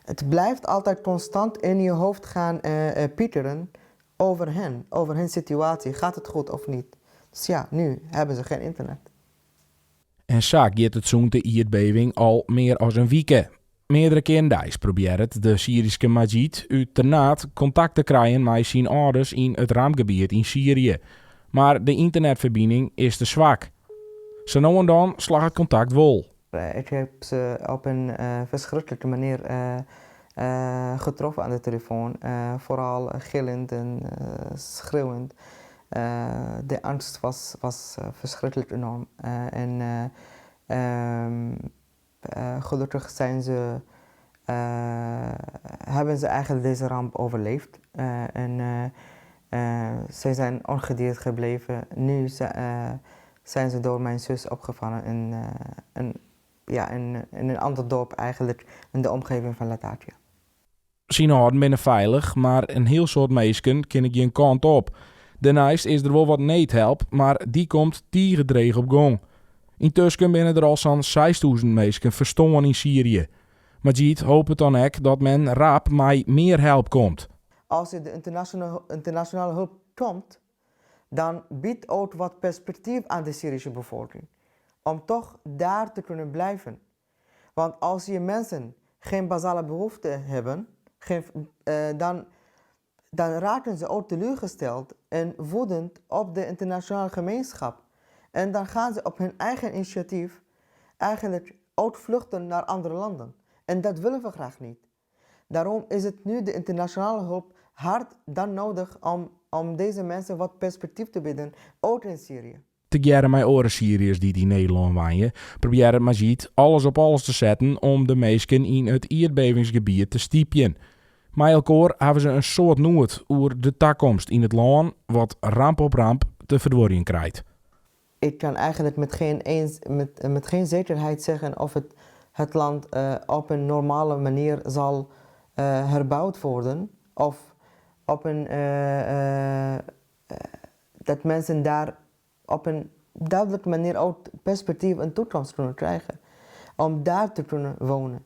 Het blijft altijd constant in je hoofd gaan piekeren over hun situatie. Gaat het goed of niet? Dus ja, nu hebben ze geen internet. En zo gaat het zo'n de aardbeving al meer als een week. Meerdere keren daags probeert de Syrische Majid uit Ternat contact te krijgen met zijn ouders in het rampgebied in Syrië. Maar de internetverbinding is te zwak. Zo nou en dan slag het contact wel. Ik heb ze op een verschrikkelijke manier getroffen aan de telefoon. Vooral gillend en schreeuwend. De angst was verschrikkelijk enorm. Gelukkig hebben ze eigenlijk deze ramp overleefd. Ze zijn ongedeerd gebleven. Nu zijn ze door mijn zus opgevangen in een ander dorp eigenlijk, in de omgeving van Latakia. Zijn handen binnen veilig, maar een heel soort meisken ken ik geen kant op. Daarnaast is er wel wat neethelp, maar die komt tiegedreig op gang. Intussen binnen er al zo'n 6000 meisken verstongen in Syrië. Majid hoopt dan ook dat men rap met meer help komt. Als er de internationale hulp komt, dan biedt ook wat perspectief aan de Syrische bevolking. Om toch daar te kunnen blijven. Want als je mensen geen basale behoeften hebben, dan raken ze ook teleurgesteld en woedend op de internationale gemeenschap. En dan gaan ze op hun eigen initiatief eigenlijk uitvluchten naar andere landen. En dat willen we graag niet. Daarom is het nu de internationale hulp hard dan nodig om deze mensen wat perspectief te bieden, ook in Syrië. Te jaren mijn oren Syriërs die in Nederland wonen, proberen Majid alles op alles te zetten om de meisken in het aardbevingsgebied te stiepjen. Met elkaar hebben ze een soort nood over de toekomst in het land wat ramp op ramp te verworren krijgt. Ik kan eigenlijk met geen zekerheid zeggen of het land op een normale manier zal herbouwd worden. Of op dat mensen daar op een duidelijke manier ook perspectief en toekomst kunnen krijgen. Om daar te kunnen wonen.